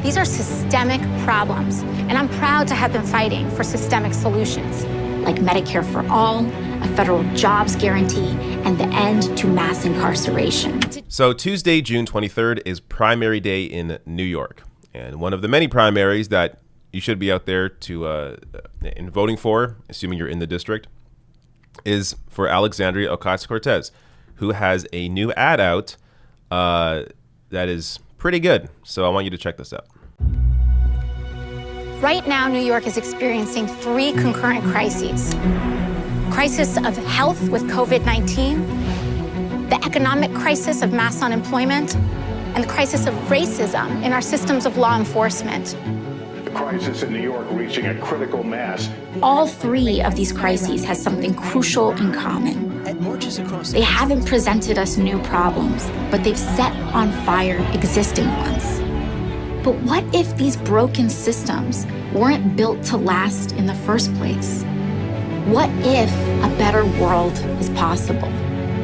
These are systemic problems, and I'm proud to have been fighting for systemic solutions, like Medicare for all, a federal jobs guarantee, and the end to mass incarceration. So Tuesday, June 23rd is primary day in New York. And one of the many primaries that you should be out there to in voting for, assuming you're in the district, is for Alexandria Ocasio-Cortez, who has a new ad out that is pretty good. So I want you to check this out. Right now, New York is experiencing three concurrent crises. Crisis of health with COVID-19, the economic crisis of mass unemployment, and the crisis of racism in our systems of law enforcement. The crisis in New York reaching a critical mass. All three of these crises has something crucial in common. They haven't presented us new problems, but they've set on fire existing ones. But what if these broken systems weren't built to last in the first place? What if a better world is possible?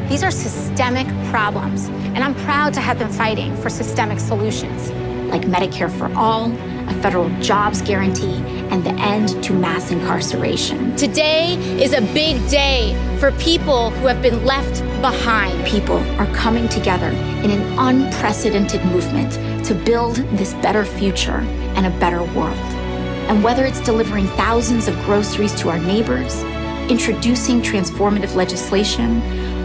These are systemic problems, and I'm proud to have been fighting for systemic solutions, like Medicare for all, a federal jobs guarantee, and the end to mass incarceration. Today is a big day for people who have been left behind. People are coming together in an unprecedented movement to build this better future and a better world. And whether it's delivering thousands of groceries to our neighbors, introducing transformative legislation,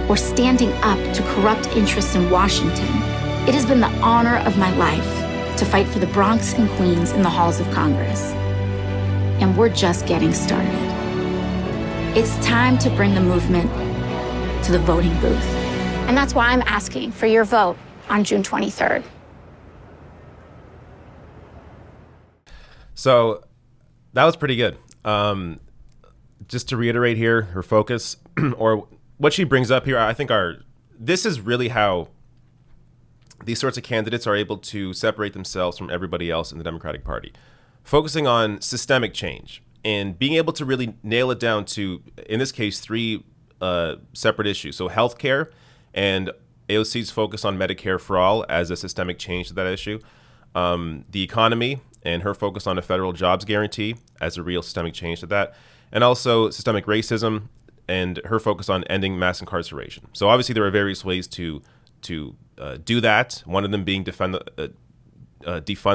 or standing up to corrupt interests in Washington, it has been the honor of my life to fight for the Bronx and Queens in the halls of Congress. And we're just getting started. It's time to bring the movement to the voting booth. And that's why I'm asking for your vote on June 23rd. So that was pretty good. Just to reiterate here, her focus or what she brings up here, I think this is really how these sorts of candidates are able to separate themselves from everybody else in the Democratic Party, focusing on systemic change and being able to really nail it down to, in this case, three separate issues. So healthcare and AOC's focus on Medicare for all as a systemic change to that issue, the economy and her focus on a federal jobs guarantee as a real systemic change to that, and also systemic racism and her focus on ending mass incarceration. So obviously there are various ways to do that. One of them being defund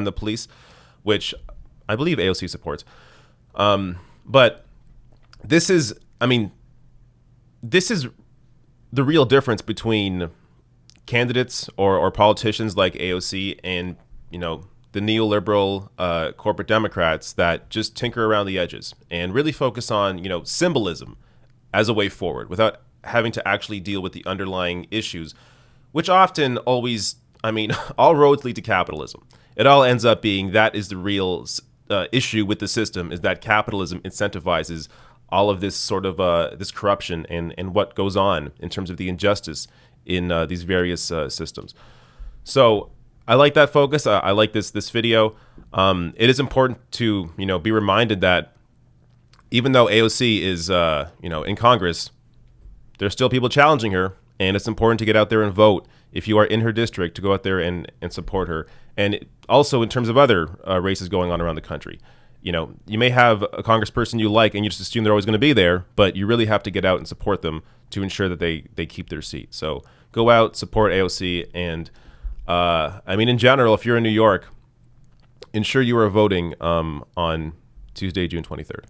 the police, which I believe AOC supports. But this is the real difference between candidates or politicians like AOC and, the neoliberal corporate Democrats that just tinker around the edges and really focus on, symbolism as a way forward without having to actually deal with the underlying issues, which often always, all roads lead to capitalism. It all ends up being that is the real issue with the system, is that capitalism incentivizes all of this sort of this corruption and what goes on in terms of the injustice in these various systems. So I like that focus. I like this video. It is important to be reminded that even though AOC is in Congress, there's still people challenging her, and it's important to get out there and vote if you are in her district, to go out there and support her. And also in terms of other races going on around the country, you may have a congressperson you like and you just assume they're always going to be there, but you really have to get out and support them to ensure that they keep their seat. So go out, support AOC, and in general, if you're in New York, ensure you are voting on Tuesday, June 23rd.